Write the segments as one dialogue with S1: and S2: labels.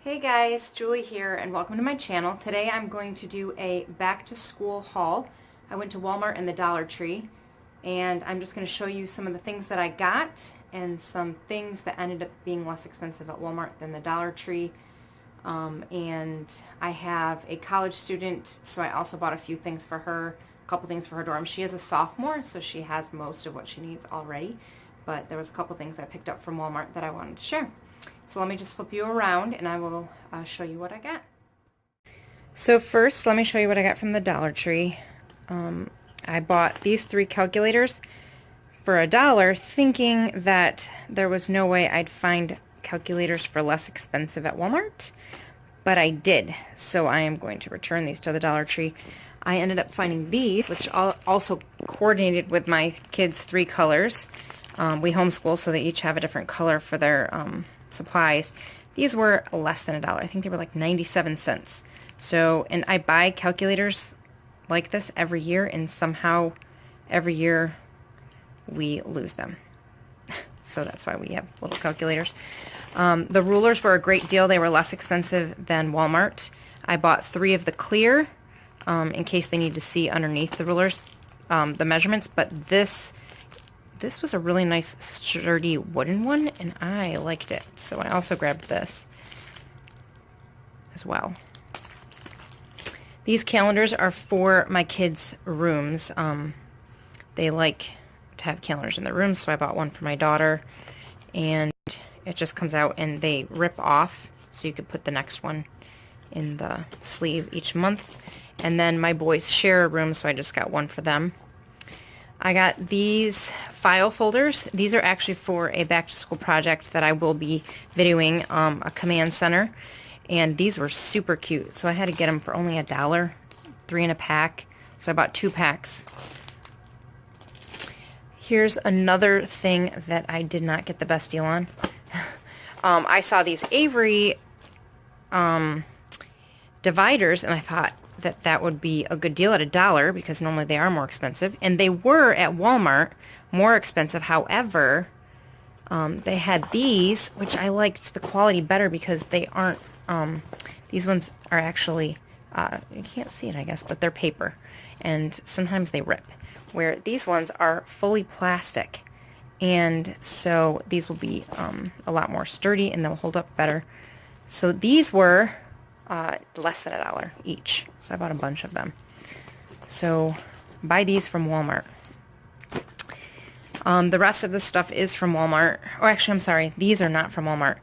S1: Hey guys, Julie here and welcome to my channel. Today I'm going to do a back to school haul. I went to Walmart and the Dollar Tree and I'm just going to show you some of the things that I got and some things that ended up being less expensive at Walmart than the Dollar Tree. And I have a college student, so I also bought a few things for her, a couple things for her dorm. She is a sophomore, so she has most of what she needs already, but there was a couple things I picked up from Walmart that I wanted to share. So let me just flip you around and I will show you what I got. So first, let me show you what I got from the Dollar Tree. I bought these 3 calculators for $1, thinking that there was no way I'd find calculators for less expensive at Walmart, but I did. So I am going to return these to the Dollar Tree. I ended up finding these, which also coordinated with my kids' 3 colors. We homeschool, so they each have a different color for their supplies. These were less than $1. I think they were like 97 cents. So, and I buy calculators like this every year, and somehow every year we lose them. So that's why we have little calculators. The rulers were a great deal. They were less expensive than Walmart. I bought 3 of the clear in case they need to see underneath the rulers the measurements, but this was a really nice sturdy wooden one and I liked it. So I also grabbed this as well. These calendars are for my kids' rooms. They like to have calendars in their rooms, so I bought one for my daughter, and it just comes out and they rip off so you could put the next one in the sleeve each month. And then my boys share a room, so I just got one for them. I got these file folders. These are actually for a back to school project that I will be videoing, a command center, and these were super cute. So I had to get them for only $1, 3 in a pack. So I bought 2 packs. Here's another thing that I did not get the best deal on. I saw these Avery dividers and I thought that would be a good deal at $1 because normally they are more expensive, and they were at Walmart more expensive. However, they had these, which I liked the quality better because they aren't, these ones are actually, you can't see it I guess, but they're paper and sometimes they rip, where these ones are fully plastic, and so these will be a lot more sturdy and they'll hold up better. So these were less than $1 each, so I bought a bunch of them. So buy these from Walmart. The rest of the stuff is from Walmart. Or actually, I'm sorry, these are not from Walmart.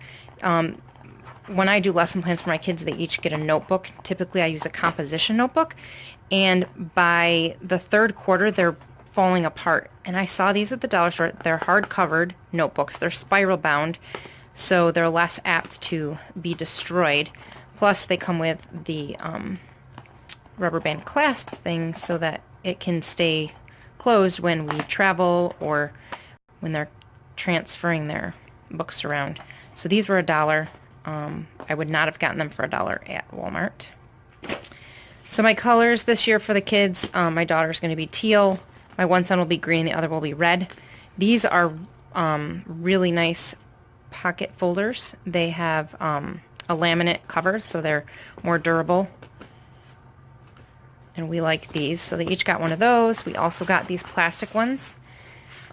S1: When I do lesson plans for my kids, they each get a notebook. Typically, I use a composition notebook, and by the 3rd quarter, they're falling apart. And I saw these at the dollar store. They're hard-covered notebooks. They're spiral-bound, so they're less apt to be destroyed. Plus, they come with the rubber band clasp thing so that it can stay closed when we travel or when they're transferring their books around. So these were $1. I would not have gotten them for $1 at Walmart. So my colors this year for the kids, my daughter's going to be teal, my one son will be green, the other will be red. These are really nice pocket folders. They have a laminate cover, so they're more durable, and we like these. So they each got one of those. We also got these plastic ones,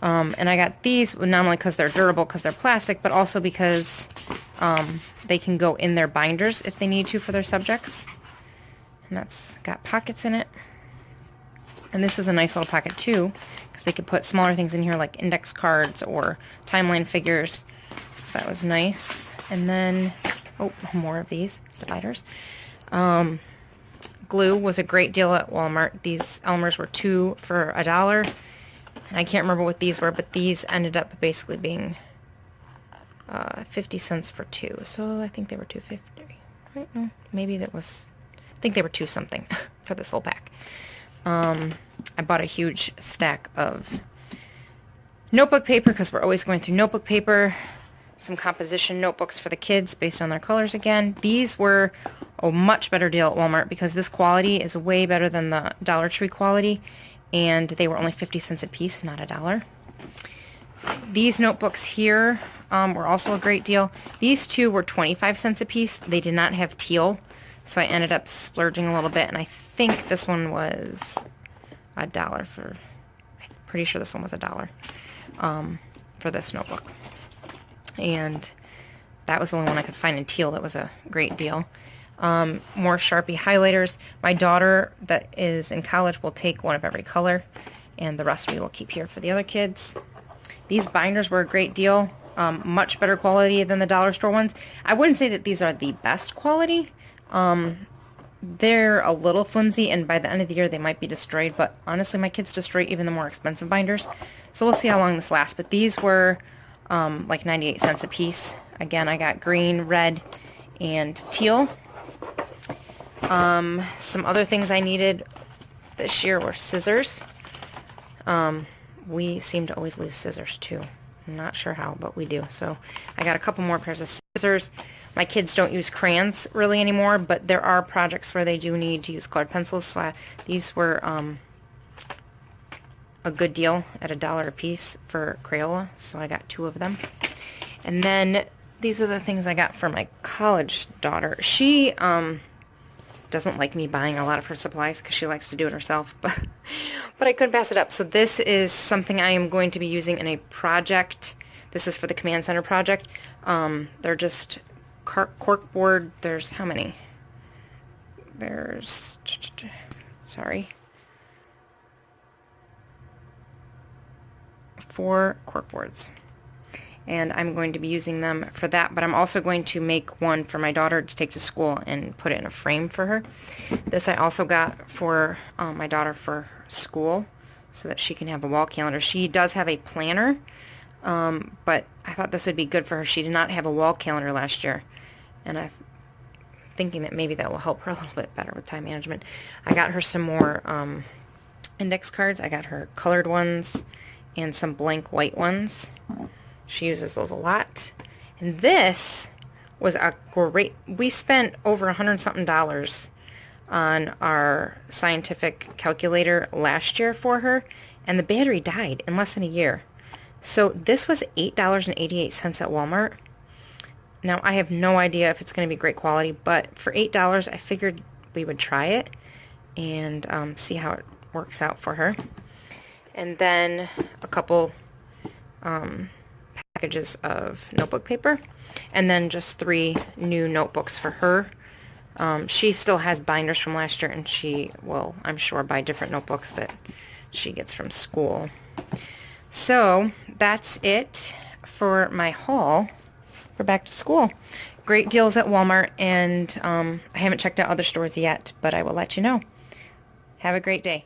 S1: and I got these not only because they're durable, because they're plastic, but also because they can go in their binders if they need to for their subjects, and that's got pockets in it. And this is a nice little pocket too, because they could put smaller things in here like index cards or timeline figures, so that was nice. And then more of these dividers. Glue was a great deal at Walmart. These Elmer's were 2 for $1. And I can't remember what these were, but these ended up basically being 50 cents for 2. So I think they were $2.50. Right? No, maybe that was, I think they were 2 something for this whole pack. I bought a huge stack of notebook paper because we're always going through notebook paper. Some composition notebooks for the kids based on their colors again. These were a much better deal at Walmart because this quality is way better than the Dollar Tree quality, and they were only 50 cents a piece, not $1. These notebooks here were also a great deal. These two were 25 cents a piece. They did not have teal, so I ended up splurging a little bit, and I think this one was $1 for, I'm pretty sure this one was $1 for this notebook. And that was the only one I could find in teal that was a great deal. More Sharpie highlighters. My daughter that is in college will take one of every color, and the rest we will keep here for the other kids. These binders were a great deal. Much better quality than the dollar store ones. I wouldn't say that these are the best quality. They're a little flimsy, and by the end of the year they might be destroyed, but honestly my kids destroy even the more expensive binders. So we'll see how long this lasts. But these were like 98 cents a piece. Again, I got green, red, and teal. Some other things I needed this year were scissors. We seem to always lose scissors too. I'm not sure how, but we do. So I got a couple more pairs of scissors. My kids don't use crayons really anymore, but there are projects where they do need to use colored pencils. So these were a good deal at $1 a piece for Crayola. So I got 2 of them. And then these are the things I got for my college daughter. She doesn't like me buying a lot of her supplies because she likes to do it herself, but I couldn't pass it up. So this is something I am going to be using in a project. This is for the Command Center project. They're just corkboard. There's how many? There's, sorry, 4 corkboards. And I'm going to be using them for that, but I'm also going to make one for my daughter to take to school and put it in a frame for her. This I also got for my daughter for school so that she can have a wall calendar. She does have a planner, but I thought this would be good for her. She did not have a wall calendar last year, and I'm thinking that maybe that will help her a little bit better with time management. I got her some more index cards. I got her colored ones and some blank white ones. She uses those a lot. And this was a great, we spent over $100-something on our scientific calculator last year for her, and the battery died in less than a year. So this was $8.88 at Walmart. Now I have no idea if it's going to be great quality, but for $8 I figured we would try it and see how it works out for her. And then a couple packages of notebook paper, and then just 3 new notebooks for her. She still has binders from last year, and she will, I'm sure, buy different notebooks that she gets from school. So that's it for my haul for back to school. Great deals at Walmart, and I haven't checked out other stores yet, but I will let you know. Have a great day.